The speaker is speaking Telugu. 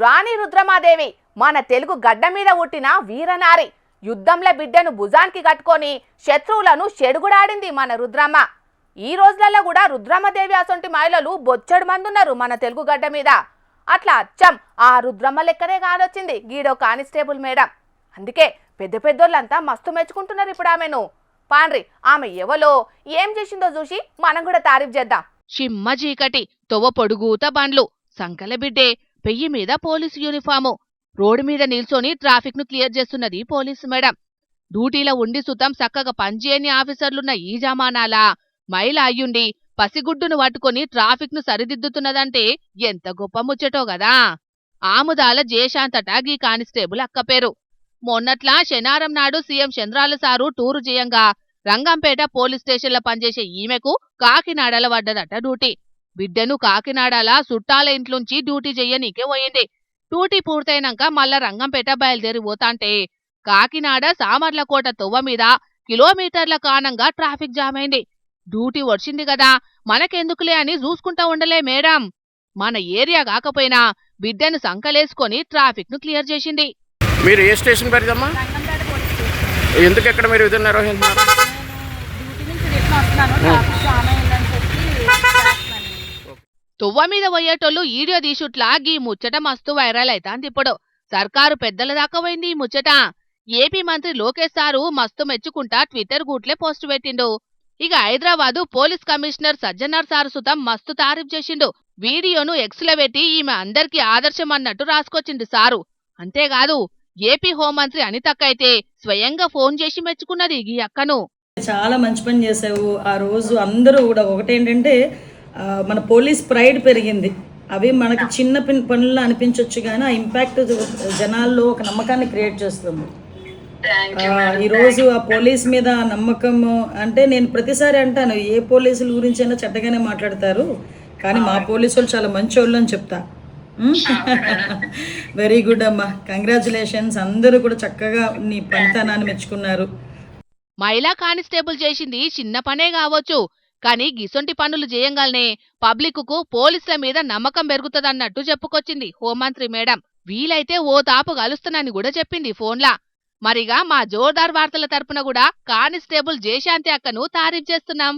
రాణి రుద్రమాదేవి మన తెలుగు గడ్డ మీద పుట్టిన వీరనారి. యుద్ధంలో బిడ్డను భుజానికి కట్టుకొని శత్రువులను చెడుగుడాడింది మన రుద్రమ్మ. ఈ రోజులలో కూడా రుద్రమ్మదేవి అసొంటి మహిళలు బొచ్చడు మంది ఉన్నారు మన తెలుగు గడ్డ మీద. అట్లా అచ్చం ఆ రుద్రమ్మ లెక్కనే కానొచ్చింది గీడో కానిస్టేబుల్ మేడం. అందుకే పెద్ద పెద్దోళ్ళంతా మస్తు మెచ్చుకుంటున్నారు ఇప్పుడు ఆమెను. పాండ్రి ఆమె ఎవలో ఏం చేసిందో చూసి మనం కూడా తారీఫ్ చేద్దాం. చిమ్మ చీకటి, తొవ్వ పొడుగుత బండ్లు, సంకల బిడ్డే, పెయ్యి మీద పోలీసు యూనిఫాము, రోడ్డు మీద నిల్చొని ట్రాఫిక్ ను క్లియర్ చేస్తున్నది పోలీసు మేడం. డ్యూటీలో ఉండి సుతం సక్కగా పనిచేయని ఆఫీసర్లున్న ఈ జమానాల మహిళ అయ్యుండి పసిగుడ్డును పట్టుకుని ట్రాఫిక్ ను సరిదిద్దుతున్నదంటే ఎంత గొప్ప ముచ్చటో గదా. ఆముదాల జయశాంతట గీ కానిస్టేబుల్ అక్క పేరు. మొన్నట్లా శనారం నాడు సీఎం చంద్రాల సారు టూరు చేయంగా రంగంపేట పోలీస్ స్టేషన్లో పనిచేసే ఈమెకు కాకినాడల పడ్డదట డ్యూటీ. బిడ్డను కాకినాడల సుట్టాల ఇంట్లోంచి డ్యూటీ చెయ్యనీకే పోయింది. డ్యూటీ పూర్తయినాక మళ్ళా రంగంపేట బయలుదేరి పోతాంటే కాకినాడ సామర్లకోట తొవ్వ మీద కిలోమీటర్ల కానంగా ట్రాఫిక్ జామ్ అయింది. డ్యూటీ వచ్చింది కదా మనకెందుకులే అని చూసుకుంటా ఉండలే మేడం. మన ఏరియా కాకపోయినా బిడ్డను సంకలేసుకొని ట్రాఫిక్ ను క్లియర్ చేసింది. మీరు ఏ స్టేషన్ పరిదమ్మా? ఎందుకు ఎక్కడ మీరు విధులు నిర్వహిస్తున్నారు? తువ్వ మీద పోయేటోళ్ళు ఈడియో తీసుట్లా గీ ముచ్చట మస్తు వైరల్ అయితాంది ఇప్పుడు. సర్కారు పెద్దల దాకా పోయింది ఈ ముచ్చట. ఏపీ మంత్రి లోకేష్ సారు మస్తు మెచ్చుకుంటా ట్విట్టర్ గూట్లే పోస్టు పెట్టిండు. ఇక Hyderabad police commissioner Sajjanar sir సుతం మస్తు తారీఫ్ చేసిండు. వీడియోను ఎక్స్లో పెట్టి ఈమె అందరికీ ఆదర్శం అన్నట్టు రాసుకొచ్చిండు సారు. అంతేకాదు ఏపీ హోంమంత్రి అనితకైతే స్వయంగా ఫోన్ చేసి మెచ్చుకున్నది ఈ అక్కను. చాలా మంచి పని చేసావు. ఆ రోజు అందరూ కూడా ఒకటేంటంటే మన పోలీస్ ప్రైడ్ పెరిగింది. అవి మనకి చిన్న పనుల్లో అనిపించవచ్చు కానీ ఆ ఇంపాక్ట్ జనాల్లో ఒక నమ్మకాన్ని క్రియేట్ చేస్తుంది. ఈరోజు ఆ పోలీస్ మీద నమ్మకం అంటే నేను ప్రతిసారి అంటాను ఏ పోలీసుల గురించి అయినా చెడ్డగానే మాట్లాడతారు కానీ మా పోలీసు వాళ్ళు చాలా మంచి వాళ్ళు అని చెప్తా. వెరీ గుడ్ అమ్మా, కంగ్రాచులేషన్స్. అందరూ కూడా చక్కగా నీ పనితనాన్ని మెచ్చుకున్నారు. మహిళా కానిస్టేబుల్ చేసింది చిన్న పనే కావచ్చు కానీ గిసొంటి పనులు చేయంగానే పబ్లిక్ కు పోలీసుల మీద నమ్మకం పెరుగుతుందన్నట్టు చెప్పుకొచ్చింది హోంమంత్రి మేడం. వీలైతే ఓ తాపు కలుస్తానని కూడా చెప్పింది ఫోన్లా. మరిగా మా జోర్దార్ వార్తల తరపున కూడా కానిస్టేబుల్ జయశాంతి అక్కను తారీఫ్ చేస్తున్నాం.